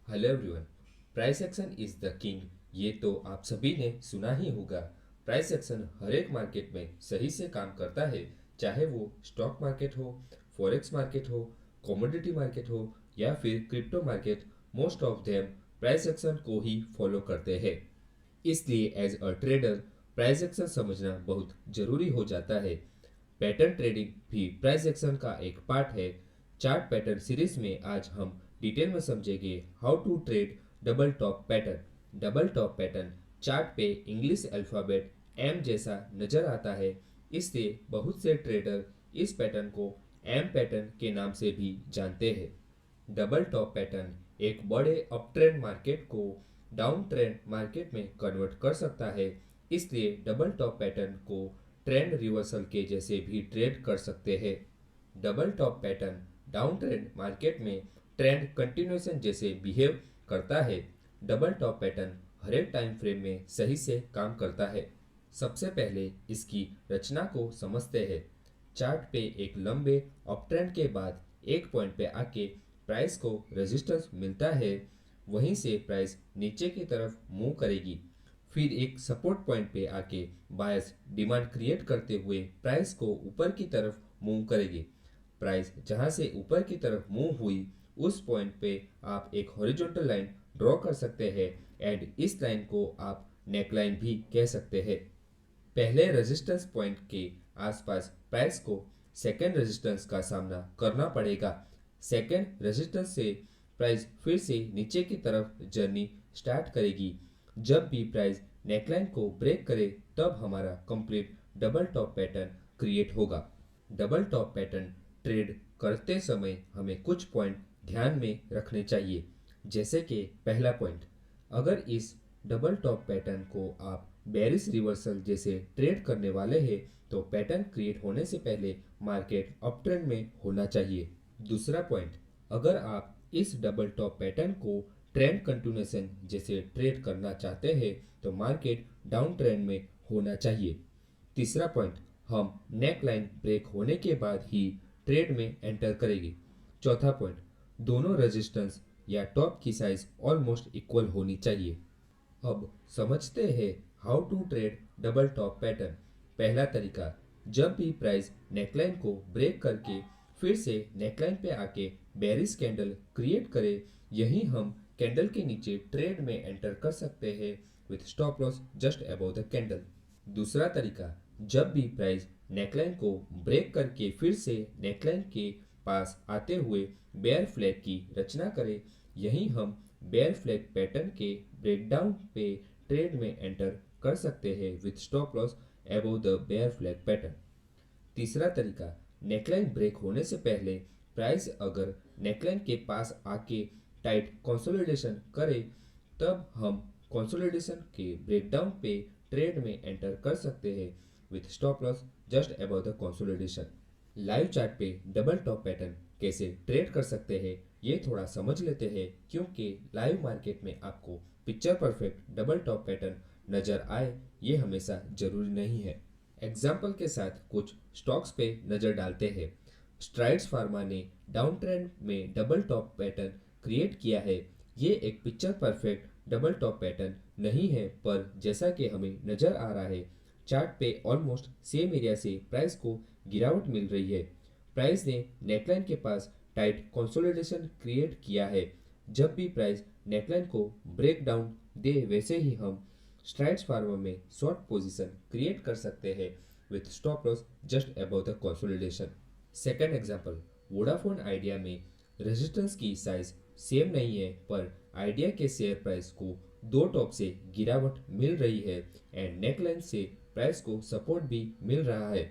Hello everyone. Price action is the king. ये तो आप सभी ने सुना ही होगा। प्राइस एक्शन हर एक मार्केट में सही से काम करता है, चाहे वो स्टॉक मार्केट हो, फॉरेक्स मार्केट हो, कमोडिटी मार्केट हो या फिर crypto market. Most of them price action को ही फॉलो करते हैं। इसलिए as a trader price action समझना बहुत जरूरी हो जाता है। पैटर्न ट्रेडिंग भी प्राइस एक्शन का एक पार्ट है। चार्ट पैटर्न सीरीज में आज हम डिटेल में समझेंगे how to trade double top pattern. Double top pattern chart पे इंग्लिश अल्फ़ाबेट एम जैसा नजर आता है, इसलिए बहुत से ट्रेडर इस पैटर्न को एम पैटर्न के नाम से भी जानते हैं। डबल टॉप पैटर्न एक बड़े अप ट्रेंड मार्केट को डाउन ट्रेंड मार्केट में कन्वर्ट कर सकता है, इसलिए डबल टॉप पैटर्न को ट्रेंड रिवर्सल के जैसे भी ट्रेड कर सकते हैं। Double top pattern down trend market में ट्रेंड कंटिन्यूएशन जैसे बिहेव करता है। डबल टॉप पैटर्न हर एक टाइम फ्रेम में सही से काम करता है। सबसे पहले इसकी रचना को समझते हैं। चार्ट पे एक लंबे अप ट्रेंड के बाद एक पॉइंट पे आके प्राइस को रेजिस्टेंस मिलता है, वहीं से प्राइस नीचे की तरफ मूव करेगी। फिर एक सपोर्ट पॉइंट पे आके बायर्स डिमांड क्रिएट करते हुए प्राइस को ऊपर की तरफ मूव करेगी। प्राइस जहां से ऊपर की तरफ मूव हुई, उस पॉइंट पे आप एक हॉरिजॉन्टल लाइन ड्रॉ कर सकते हैं एंड इस लाइन को आप नेक लाइन भी कह सकते हैं। पहले रेजिस्टेंस पॉइंट के आसपास प्राइस को सेकेंड रेजिस्टेंस का सामना करना पड़ेगा। सेकेंड रेजिस्टेंस से प्राइस फिर से नीचे की तरफ जर्नी स्टार्ट करेगी। जब भी प्राइस नेकलाइन को ब्रेक करे, तब हमारा complete double top pattern create होगा। डबल टॉप पैटर्न ट्रेड करते समय हमें कुछ पॉइंट ध्यान में रखने चाहिए। जैसे कि पहला पॉइंट, अगर इस डबल टॉप पैटर्न को आप बेरिश रिवर्सल जैसे ट्रेड करने वाले हैं, तो पैटर्न क्रिएट होने से पहले मार्केट अप ट्रेंड में होना चाहिए। दूसरा पॉइंट, अगर आप इस डबल टॉप पैटर्न को ट्रेंड कंटिन्यूएशन जैसे ट्रेड करना चाहते हैं, तो मार्केट डाउन ट्रेंड में होना चाहिए। तीसरा पॉइंट, हम नेक लाइन ब्रेक होने के बाद ही ट्रेड में एंटर करेंगे। चौथा पॉइंट, दोनों रेजिस्टेंस या टॉप की साइज ऑलमोस्ट इक्वल होनी चाहिए। अब समझते हैं how to trade double top pattern. पहला तरीका, जब भी प्राइस नेकलाइन को ब्रेक करके फिर से नेकलाइन पे आके बेरिश कैंडल क्रिएट करे, यही हम कैंडल के नीचे ट्रेड में एंटर कर सकते हैं with stop loss just above the candle. दूसरा तरीका, जब भी प्राइस नेकलाइन को ब्रेक करके फिर से नेकलाइन के पास आते हुए बेयर फ्लैग की रचना करे, यही हम बेयर फ्लैग पैटर्न के ब्रेकडाउन पे ट्रेड में एंटर कर सकते हैं with stop loss above the bear flag pattern. तीसरा तरीका, नेकलाइन ब्रेक होने से पहले प्राइस अगर नेकलाइन के पास आके टाइट कंसोलिडेशन करे, तब हम कंसोलिडेशन के ब्रेकडाउन पे ट्रेड में एंटर कर सकते हैं with stop loss just above the consolidation. Live chart पे डबल टॉप पैटर्न कैसे ट्रेड कर सकते हैं, ये थोड़ा समझ लेते हैं, क्योंकि लाइव मार्केट में आपको picture perfect double top pattern नज़र आए, ये हमेशा ज़रूरी नहीं है। एग्जाम्पल के साथ कुछ स्टॉक्स पे नज़र डालते हैं। स्ट्राइड्स फार्मा ने डाउन ट्रेंड में डबल टॉप पैटर्न क्रिएट किया है। ये एक picture perfect double top pattern नहीं है, पर जैसा कि हमें नज़र आ रहा है, चार्ट पे ऑलमोस्ट सेम एरिया से प्राइस को गिरावट मिल रही है। प्राइस ने नेकलाइन के पास टाइट कंसोलिडेशन क्रिएट किया है। जब भी प्राइस नेकलाइन को ब्रेक डाउन दे, वैसे ही हम स्ट्राइड्स फार्मा में शॉर्ट पोजीशन क्रिएट कर सकते हैं with stop loss just above the consolidation. Second example, Vodafone idea में रेजिस्टेंस की साइज सेम नहीं है, पर आइडिया के शेयर प्राइस को दो टॉप से गिरावट मिल रही है एंड नेकलाइन से प्राइस को सपोर्ट भी मिल रहा है।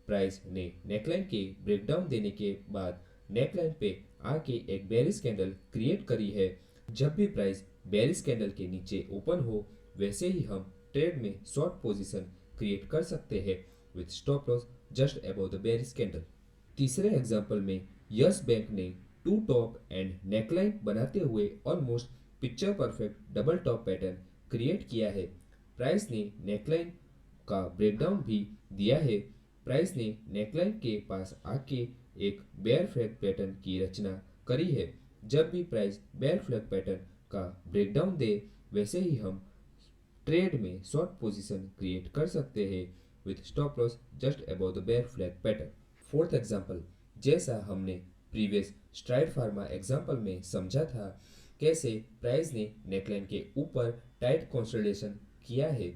प्राइस ने नेकलाइन के ब्रेकडाउन देने के बाद नेकलाइन पे आके एक बेरिश कैंडल क्रिएट करी है। जब भी प्राइस बेरिश कैंडल के नीचे ओपन हो, वैसे ही हम ट्रेड में शॉर्ट पोजीशन क्रिएट कर सकते हैं with stop loss just above the bearish candle. तीसरे एग्जांपल में यस बैंक ने टू टॉप एंड नेकलाइन बनाते हुए almost picture perfect double top pattern create किया है। प्राइस ने नेकलाइन का ब्रेकडाउन भी दिया है। प्राइस ने नेकलाइन के पास आके एक बेयर फ्लैग पैटर्न की रचना करी है। जब भी प्राइस बेयर फ्लैग पैटर्न का ब्रेकडाउन दे, वैसे ही हम ट्रेड में शॉर्ट पोजीशन क्रिएट कर सकते हैं with stop loss just about the bear flag pattern. Fourth example, जैसा हमने प्रीवियस स्ट्राइड फार्मा एग्जांपल में समझा था, कैसे प्राइस ने नेकलाइन के ऊपर टाइट कंसोलिडेशन किया है,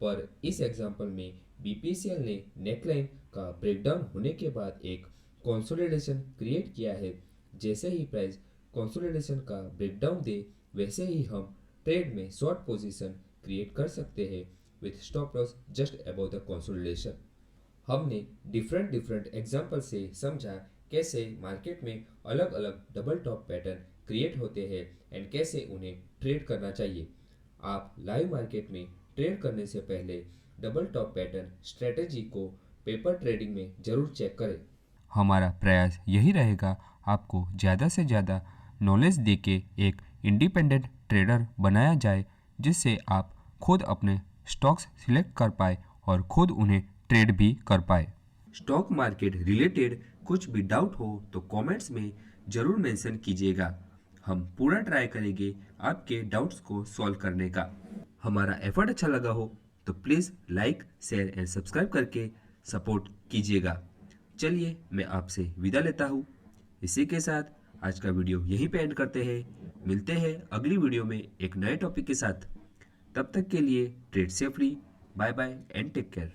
पर इस एग्जांपल में बीपीसीएल ने नेकलाइन का ब्रेकडाउन होने के बाद एक कंसोलिडेशन क्रिएट किया है। जैसे ही प्राइस कंसोलिडेशन का ब्रेकडाउन दे, वैसे ही हम ट्रेड में शॉर्ट पोजीशन क्रिएट कर सकते हैं with stop loss just about the consolidation. हमने डिफरेंट एग्जांपल से समझा कैसे मार्केट में अलग अलग डबल टॉप पैटर्न क्रिएट होते हैं एंड कैसे उन्हें ट्रेड करना चाहिए। आप लाइव मार्केट में ट्रेड करने से पहले डबल टॉप पैटर्न स्ट्रेटेजी को पेपर ट्रेडिंग में जरूर चेक करें। हमारा प्रयास यही रहेगा आपको ज़्यादा से ज़्यादा नॉलेज देके एक इंडिपेंडेंट ट्रेडर बनाया जाए, जिससे आप खुद अपने स्टॉक्स सिलेक्ट कर पाए और खुद उन्हें ट्रेड भी कर पाए। स्टॉक मार्केट रिलेटेड कुछ भी डाउट हो तो कमेंट्स में ज़रूर मेंशन कीजिएगा। हम पूरा ट्राई करेंगे आपके डाउट्स को सॉल्व करने का। हमारा एफर्ट अच्छा लगा हो तो please like, share and subscribe करके सपोर्ट कीजिएगा। चलिए मैं आपसे विदा लेता हूँ। इसी के साथ आज का वीडियो यहीं पे एंड करते हैं। मिलते हैं अगली वीडियो में एक नए टॉपिक के साथ। तब तक के लिए trade safely, bye bye and take care.